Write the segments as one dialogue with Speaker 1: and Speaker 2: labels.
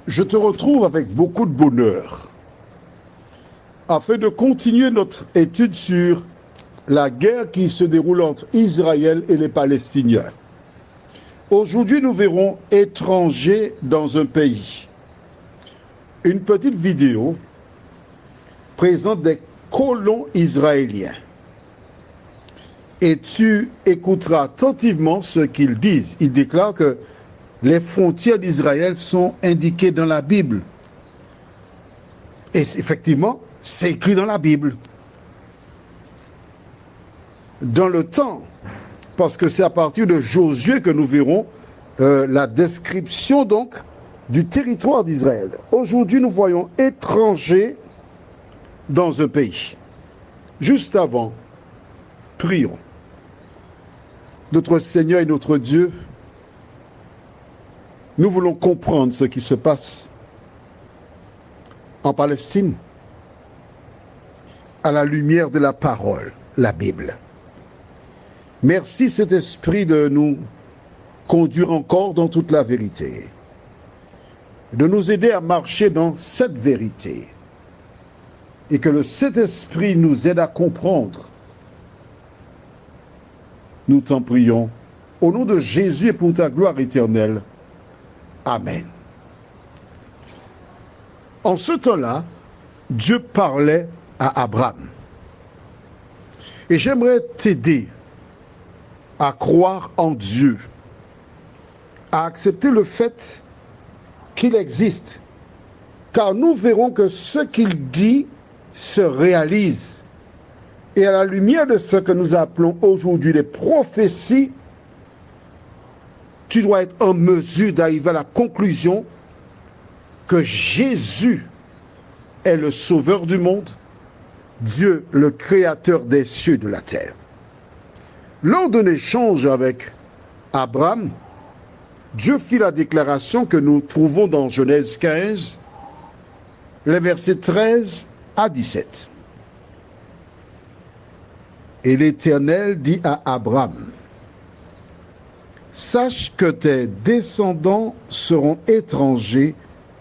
Speaker 1: je te retrouve avec beaucoup de bonheur afin de continuer notre étude sur la guerre qui se déroule entre Israël et les Palestiniens. Aujourd'hui, nous verrons étrangers dans un pays. Une petite vidéo présente des colons israéliens. Et tu écouteras attentivement ce qu'ils disent. Ils déclarent que les frontières d'Israël sont indiquées dans la Bible. Et effectivement, c'est écrit dans la Bible. Dans le temps, parce que c'est à partir de Josué que nous verrons la description donc du territoire d'Israël. Aujourd'hui, nous voyons étrangers dans un pays. Juste avant, prions. Notre Seigneur et notre Dieu, nous voulons comprendre ce qui se passe en Palestine à la lumière de la parole, la Bible. Merci, Saint-Esprit, de nous conduire encore dans toute la vérité, de nous aider à marcher dans cette vérité, et que le Saint-Esprit nous aide à comprendre. Nous t'en prions, au nom de Jésus et pour ta gloire éternelle. Amen. En ce temps-là, Dieu parlait à Abraham. Et j'aimerais t'aider à croire en Dieu, à accepter le fait qu'il existe, car nous verrons que ce qu'il dit se réalise. Et à la lumière de ce que nous appelons aujourd'hui les prophéties, tu dois être en mesure d'arriver à la conclusion que Jésus est le sauveur du monde, Dieu le créateur des cieux et de la terre. Lors d'un échange avec Abraham, Dieu fit la déclaration que nous trouvons dans Genèse 15, les versets 13 à 17. Et l'Éternel dit à Abraham, « Sache que tes descendants seront étrangers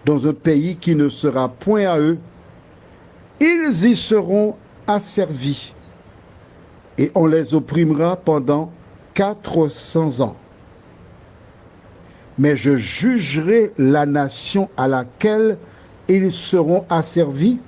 Speaker 1: dans un pays qui ne sera point à eux. Ils y seront asservis, et on les opprimera pendant 400 ans. Mais je jugerai la nation à laquelle ils seront asservis,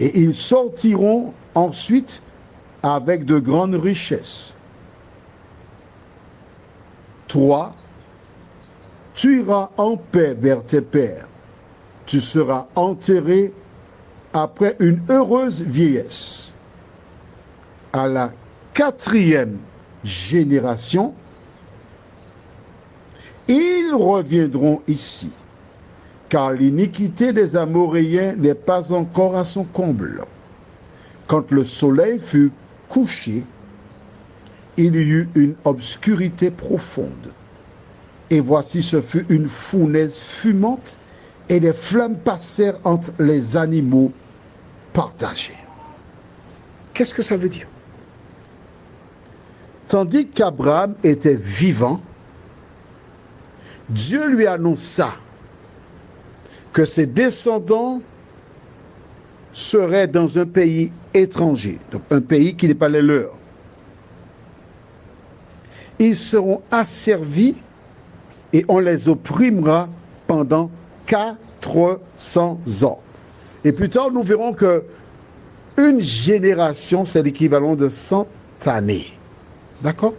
Speaker 1: et ils sortiront ensuite avec de grandes richesses. Toi, tu iras en paix vers tes pères. Tu seras enterré après une heureuse vieillesse. À la 4e génération, ils reviendront ici, car l'iniquité des Amoréens n'est pas encore à son comble. Quand le soleil fut couché, il y eut une obscurité profonde. Et voici, ce fut une fournaise fumante, et des flammes passèrent entre les animaux partagés. Qu'est-ce que ça veut dire? Tandis qu'Abraham était vivant, Dieu lui annonça que ses descendants seraient dans un pays étranger, donc un pays qui n'est pas le leur. Ils seront asservis et on les opprimera pendant 400 ans. Et plus tard, nous verrons que une génération, c'est l'équivalent de 100 années. D'accord?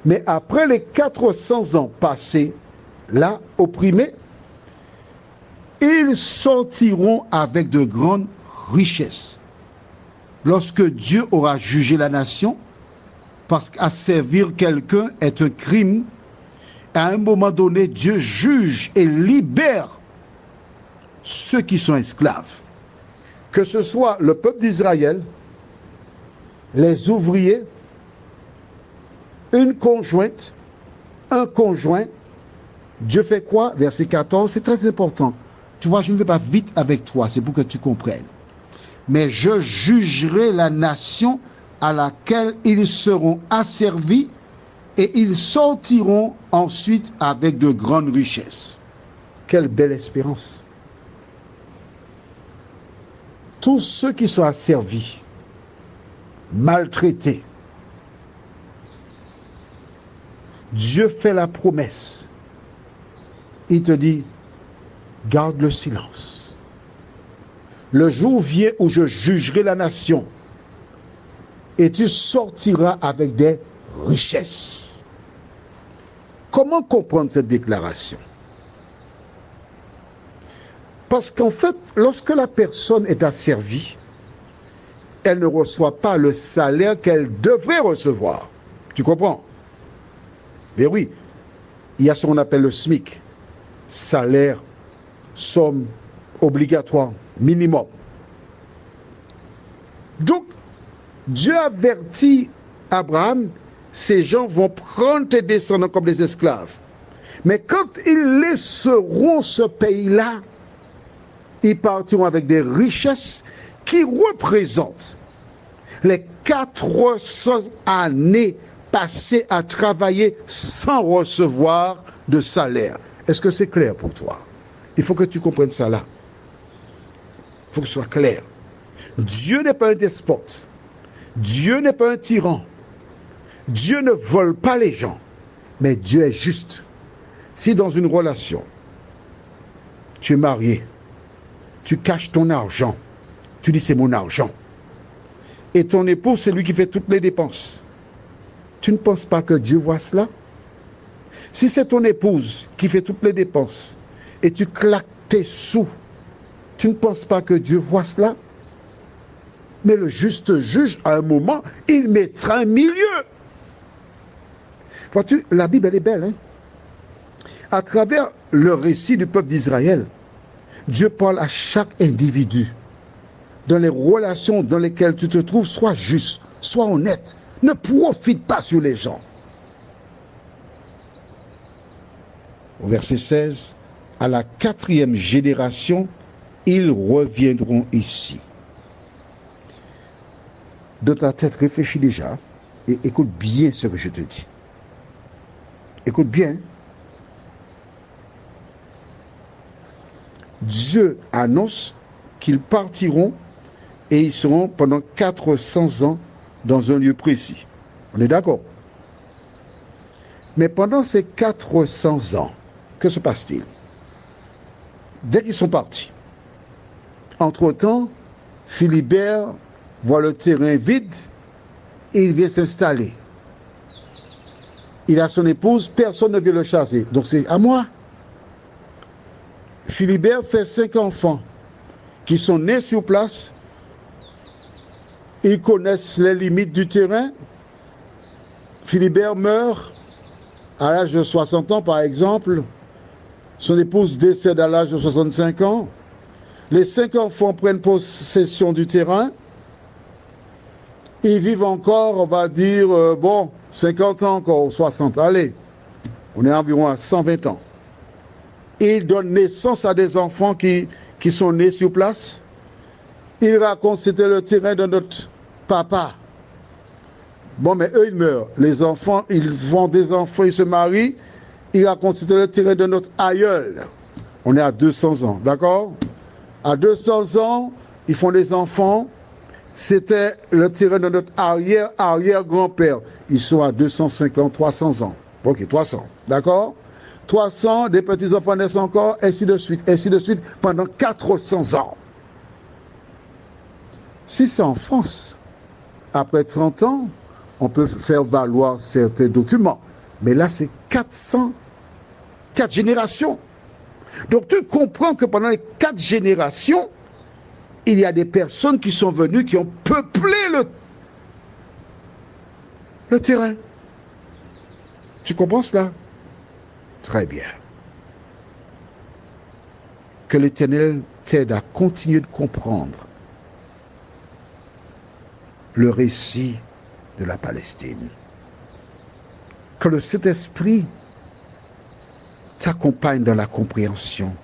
Speaker 1: Mais après les 400 ans passés, là, opprimés, ils sortiront avec de grandes richesses. Lorsque Dieu aura jugé la nation, parce qu'asservir quelqu'un est un crime, à un moment donné, Dieu juge et libère ceux qui sont esclaves. Que ce soit le peuple d'Israël, les ouvriers, une conjointe, un conjoint. Dieu fait quoi? Verset 14, c'est très important. Tu vois, je ne vais pas vite avec toi, c'est pour que tu comprennes. Mais je jugerai la nation à laquelle ils seront asservis et ils sortiront ensuite avec de grandes richesses. Quelle belle espérance. Tous ceux qui sont asservis, maltraités, Dieu fait la promesse. Il te dit, garde le silence. Le jour vient où je jugerai la nation et tu sortiras avec des richesses. Comment comprendre cette déclaration? Parce qu'en fait, lorsque la personne est asservie, elle ne reçoit pas le salaire qu'elle devrait recevoir. Tu comprends? Mais oui, il y a ce qu'on appelle le SMIC, salaire, somme obligatoire, minimum. Donc, Dieu avertit Abraham, ces gens vont prendre tes descendants comme des esclaves. Mais quand ils laisseront ce pays-là, ils partiront avec des richesses qui représentent les 400 années passées à travailler sans recevoir de salaire. Est-ce que c'est clair pour toi? Il faut que tu comprennes ça là. Il faut que ce soit clair. Dieu n'est pas un despote. Dieu n'est pas un tyran. Dieu ne vole pas les gens. Mais Dieu est juste. Si dans une relation, tu es marié, tu caches ton argent, tu dis c'est mon argent, et ton époux c'est lui qui fait toutes les dépenses, tu ne penses pas que Dieu voit cela? Si c'est ton épouse qui fait toutes les dépenses et tu claques tes sous, tu ne penses pas que Dieu voit cela? Mais le juste juge, à un moment, il mettra un milieu. Vois-tu, la Bible elle est belle, hein? À travers le récit du peuple d'Israël, Dieu parle à chaque individu. Dans les relations dans lesquelles tu te trouves, sois juste, sois honnête. Ne profite pas sur les gens. Au verset 16, à la 4e génération, ils reviendront ici. Dans ta tête, réfléchis déjà et écoute bien ce que je te dis. Écoute bien. Dieu annonce qu'ils partiront et ils seront pendant 400 ans dans un lieu précis. On est d'accord? Mais pendant ces 400 ans, que se passe-t-il? Dès qu'ils sont partis, entre-temps, Philibert voit le terrain vide et il vient s'installer. Il a son épouse, personne ne vient le chasser. Donc c'est à moi. Philibert fait 5 enfants qui sont nés sur place. Ils connaissent les limites du terrain. Philibert meurt à l'âge de 60 ans, par exemple. Son épouse décède à l'âge de 65 ans. Les 5 enfants prennent possession du terrain. Ils vivent encore, on va dire, 50 ans encore, 60. Allez, on est environ à 120 ans. Ils donnent naissance à des enfants qui sont nés sur place. Ils racontent c'était le terrain de notre papa. Bon, mais eux, ils meurent. Les enfants, ils font des enfants, ils se marient. Ils racontent c'était le terrain de notre aïeul. On est à 200 ans, d'accord? À 200 ans, ils font des enfants. C'était le terrain de notre arrière-grand-père. Ils sont à 250, 300 ans. Ok, 300, d'accord? 300, des petits-enfants naissent encore, ainsi de suite, pendant 400 ans. Si c'est en France, après 30 ans, on peut faire valoir certains documents. Mais là, c'est 4 générations. Donc, tu comprends que pendant les 4 générations, il y a des personnes qui sont venues, qui ont peuplé le terrain. Tu comprends cela? Très bien. Que l'Éternel t'aide à continuer de comprendre le récit de la Palestine. Que le Saint-Esprit t'accompagne dans la compréhension.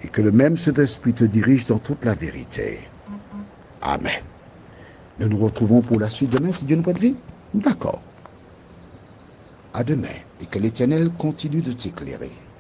Speaker 1: Et que le même Saint-Esprit te dirige dans toute la vérité. Amen. Nous nous retrouvons pour la suite demain, si Dieu nous prête vie. D'accord.
Speaker 2: À demain et que l'Éternel continue de t'éclairer.